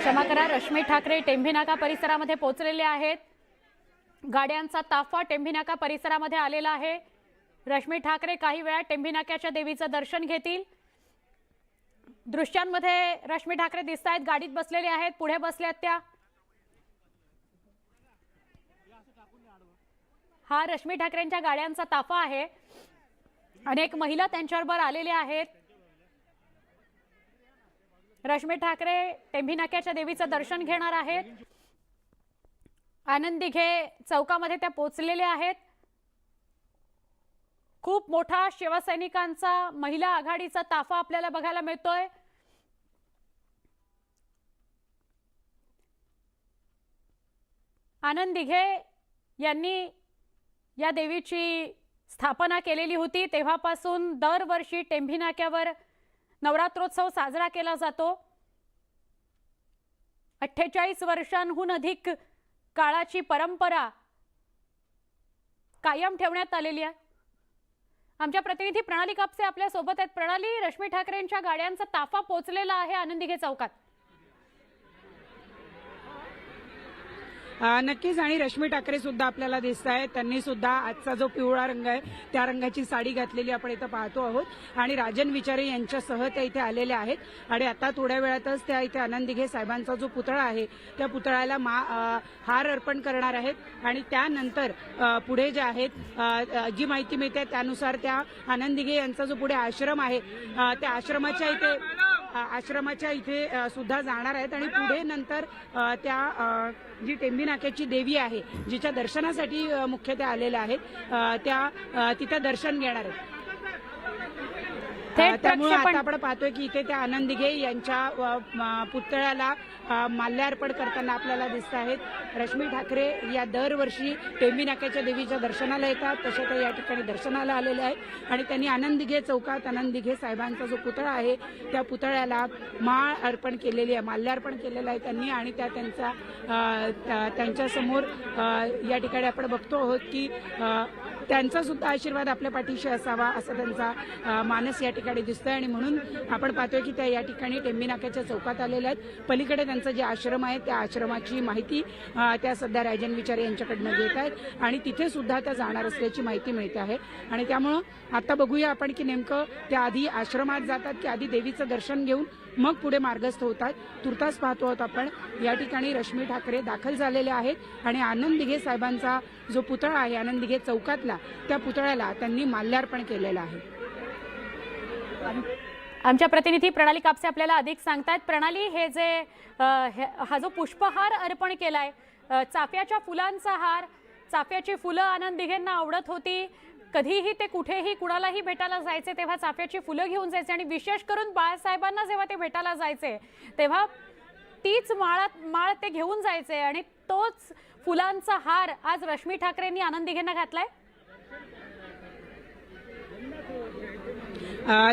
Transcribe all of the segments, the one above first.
क्षमा करा, रश्मी ठाकरे टेंभी नाका परिसरामध्ये पोहोचलेले आहेत। गाड्यांचा ताफा टेंभी नाका परिसरामध्ये आलेला आहे। रश्मी ठाकरे काही वेळा टेंभी नाक्याच्या देवीचं दर्शन घेतील। दृश्यांमध्ये रश्मी ठाकरे दिसतायत, गाडीत बसलेले आहेत, पुढे बसल्यात त्या। हा रश्मी ठाकरेंच्या गाड्यांचा ताफा आहे। अनेक महिला त्यांच्याबरोबर आलेल्या आहेत। रश्मी ठाकरे टेंभी नाक्याच्या देवीचं दर्शन घेणार आहेत। आनंद दिघे चौकामध्ये त्या पोहोचलेल्या आहेत। खूप मोठा शिवसैनिकांचा महिला आघाडीचा ताफा आपल्याला बघायला मिळतोय। आनंद दिघे यांनी या देवीची स्थापना केलेली होती। तेव्हापासून दरवर्षी टेंभी नाक्यावर नवरात्रोत्सव साजरा केला जातो। 48 वर्षांहून अधिक काळाची परंपरा कायम ठेवण्यात आलेली आहे। आमच्या प्रतिनिधी प्रणाली कापसे आपल्या सोबत आहेत। प्रणाली, रश्मी ठाकरेंच्या गाड्यांचा ताफा पोहोचलेला आहे आनंद दिघे चौकात। नक्कीच, आणि रश्मी ठाकरे सुद्धा आपल्याला दिसत आहेत। त्यांनी सुद्धा आजचा जो पिवळा रंग आहे त्या रंगाची साडी घातलेली आपण इथं पाहतो आहोत आणि राजन विचारे यांच्यासह त्या इथे आलेल्या आहेत। आणि आता थोड्या वेळातच त्या इथे आनंद दिघे साहेबांचा जो पुतळा आहे त्या पुतळ्याला हार अर्पण करणार आहेत। आणि त्यानंतर पुढे जे आहेत जी माहिती मिळते त्यानुसार त्या आनंद दिघे यांचा जो पुढे आश्रम आहे त्या आश्रमाच्या इथे सुद्धा जाणार आहेत। आणि पुढे नंतर त्या जी टेंभी नाक्याची देवी आहे जिच्या दर्शनासाठी मुख्य त्या आलेल्या आहेत त्या तिथे दर्शन घेणार आहेत। त्यामुळे आता आपण पाहतोय की इथे त्या आनंद दिघे यांच्या पुतळ्याला माल्यार्पण करताना आपल्याला दिसत आहेत। रश्मी ठाकरे या दरवर्षी टेंभी नाक्याच्या देवीच्या दर्शनाला येतात, तसे ते या ठिकाणी दर्शनाला आलेले आहेत। आणि त्यांनी आनंद दिघे चौकात आनंद दिघे साहेबांचा जो पुतळा आहे त्या पुतळ्याला अर्पण केलेली आहे, माल्यार्पण केलेलं आहे त्यांनी। आणि त्यांच्या समोर या ठिकाणी आपण बघतो आहोत की त्यांचा सुद्धा आशीर्वाद आपल्या पाठीशी असावा असं त्यांचा मानस या ठिकाणी दिसतोय। आणि म्हणून आपण पाहतोय की त्या या ठिकाणी टेंभी नाक्याच्या चौकात आलेल्या आहेत। पलीकडे त्यांचं जे आश्रम आहे त्या आश्रमाची माहिती त्या सध्या राजन विचारे यांच्याकडनं घेत आहेत आणि तिथे सुद्धा त्या जाणार असल्याची माहिती मिळते आहे। आणि त्यामुळं आता बघूया आपण की नेमकं त्या आधी आश्रमात जातात की आधी देवीचं दर्शन घेऊन मग पुढे मार्गस्थ होतात। तुर्तास पाहतो आहोत आपण या ठिकाणी रश्मी ठाकरे दाखल झालेले आहेत आणि आनंद दिघे साहेबांचा जो पुतळा आहे आनंद दिघे चौकातला त्या पुतळ्याला त्यांनी माल्यार्पण केलेलं आहे। आमच्या प्रतिनिधी प्रणाली कापसे आपल्याला अधिक सांगतायत। प्रणाली, हे जे हा जो पुष्पहार अर्पण केलाय, चाफ्याच्या फुलांचा हार, चाफ्याची फुलं आनंद दिघेंना आवडत होती। कधीही ते कुठेही कुणालाही भेटायला जायचे तेव्हा चाफ्याची फुलं घेऊन जायचे आणि विशेष करून बाळासाहेबांना जेव्हा ते भेटायला जायचे तेव्हा तीच माळ ते घेऊन जायचे आणि तोच फुलांचा हार आज रश्मी ठाकरेंनी आनंद दिघेंना घातलाय।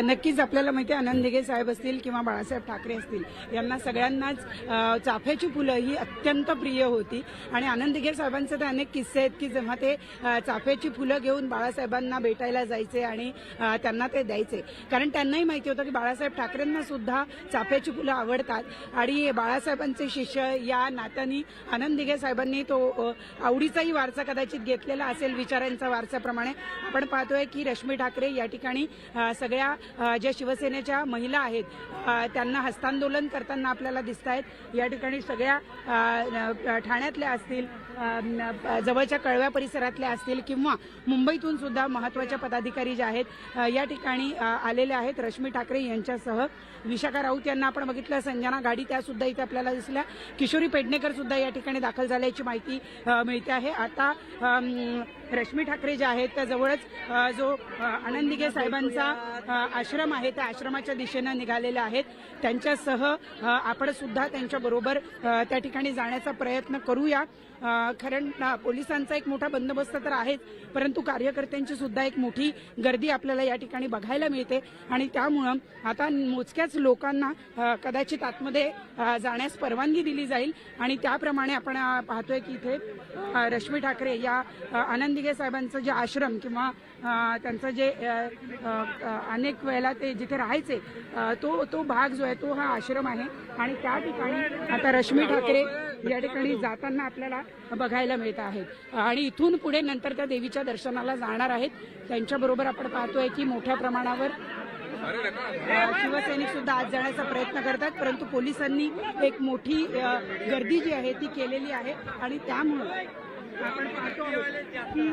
नक्कीच आपल्याला माहिती आहे आनंद दिघे साहेब असतील किंवा बाळासाहेब ठाकरे असतील यांना सगळ्यांनाच चाफ्याची फुलं ही अत्यंत प्रिय होती। आणि आनंद दिघे साहेबांचे तर अनेक किस्से आहेत की जेव्हा ते चाफ्याची फुलं घेऊन बाळासाहेबांना भेटायला जायचे आणि त्यांना ते द्यायचे, कारण त्यांनाही माहिती होतं की बाळासाहेब ठाकरेंना सुद्धा चाफ्याची फुलं आवडतात। आणि बाळासाहेबांचे शिष्य या नात्याने आनंद दिघे साहेबांनी तो आवडीचाही वारसा कदाचित घेतलेला असेल विचारांचा वारसाप्रमाणे। आपण पाहतोय की रश्मी ठाकरे या ठिकाणी सगळ्या ज्या शिवसेनेच्या महिला आहेत त्यांना हस्तांदोलन करताना आपल्याला दिसत आहेत। या ठिकाणी सगळ्या ठाण्यातल्या असतील, जवळच्या कळव्या परिसरातल्या असतील किंवा मुंबईतून सुद्धा महत्त्वाच्या पदाधिकारी जे आहेत या ठिकाणी आलेले आहेत रश्मी ठाकरे यांच्यासह। विशाखा राऊत यांना आपण बघितलं, संजना गाडी त्या सुद्धा इथे आपल्याला दिसल्या, किशोरी पेडणेकर सुद्धा या ठिकाणी दाखल झाल्याची माहिती मिळते आहे। आता रश्मी ठाकरे जे आहेत त्या जवळच जो आनंद दिघे साहेबांचा आश्रम आहे त्या आश्रमाच्या दिशेनं निघालेले आहेत। त्यांच्यासह आपण सुद्धा त्यांच्याबरोबर त्या ठिकाणी जाण्याचा प्रयत्न करूया। कारण पोलिसांचा एक मोठा बंदोबस्त तर आहेच, परंतु कार्यकर्त्यांची सुद्धा एक मोठी गर्दी आपल्याला या ठिकाणी बघायला मिळते। आणि त्यामुळं आता मोजक्याच लोकांना कदाचित आतमध्ये जाण्यास परवानगी दिली जाईल आणि त्याप्रमाणे आपण पाहतोय की इथे रश्मी ठाकरे या आनंद दिघे साहेबांचं जे आश्रम किंवा त्यांचं जे अनेक वेळेला ते जिथे राहायचे तो भाग जो आहे तो हा आश्रम आहे आणि त्या ठिकाणी आता रश्मी ठाकरे या ठिकाणी जाताना आपल्याला बघायला मिळत आहे आणि इथून पुढे नंतर त्या देवीच्या दर्शनाला जाणार आहेत. त्यांच्याबरोबर आपण पाहतोय की मोठ्या प्रमाणावर शिवसैनिक सुद्धा आज जाण्याचा प्रयत्न करतात, परंतु पोलिसांनी एक मोठी गर्दी जी आहे ती केलेली आहे आणि त्यामुळं आपण पाहतो की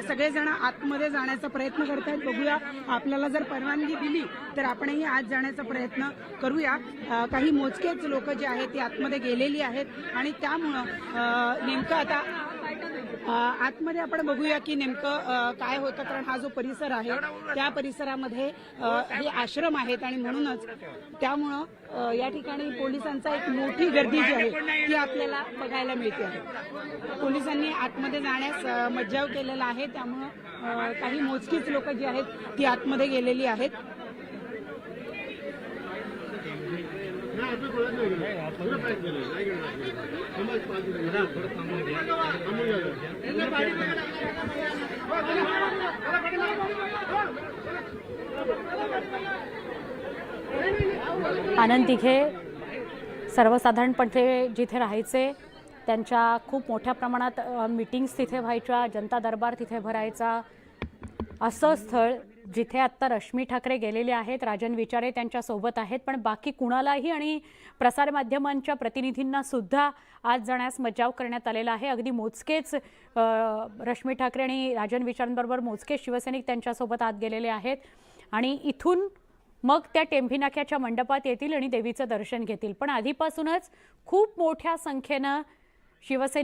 सगळेजण आतमध्ये जाण्याचा प्रयत्न करतायत. बघूया, आपल्याला जर परवानगी दिली तर आपणही आत जाण्याचा प्रयत्न करूया. काही मोजकेच लोक जे आहेत ती आतमध्ये गेलेली आहेत आणि त्यामुळं नेमकं आता आतमध्ये आपण बघूया की नेमकं काय होतं, कारण हा जो परिसर आहे त्या परिसरामध्ये हे आश्रम आहेत आणि म्हणूनच त्यामुळं या ठिकाणी पोलिसांचा एक मोठी गर्दी जी आहे ती आपल्याला बघायला मिळते आहे. पोलिसांनी आतमध्ये जाण्यास मज्जाव केलेला आहे, त्यामुळं काही मोजकीच लोक जी आहेत ती आतमध्ये गेलेली आहेत. आनंद दिघे सर्वसाधारणपणे जिथे राहायचे त्यांच्या खूप मोठ्या प्रमाणात मीटिंग्स तिथे व्हायच्या, जनता दरबार तिथे भरायचा, असं स्थळ जिथे आत्ता रश्मी ठाकरे गेलेले आहेत. राजन विचारे त्यांच्या सोबत आहेत, पण बाकी कुणालाही आणि प्रसारमाध्यमांच्या प्रतिनिधींना सुद्धा आज जाण्यास मज्जाव करण्यात आलेला आहे. अगदी मोजकेच रश्मी ठाकरे आणि राजन विचारेंबरोबर मोजकेच शिवसैनिक त्यांच्यासोबत आत गेलेले आहेत आणि इथून मग त्या टेंभी नाक्याच्या मंडपात येतील आणि देवीचं दर्शन घेतील. पण आधीपासूनच खूप मोठ्या संख्येनं शिवसैनिक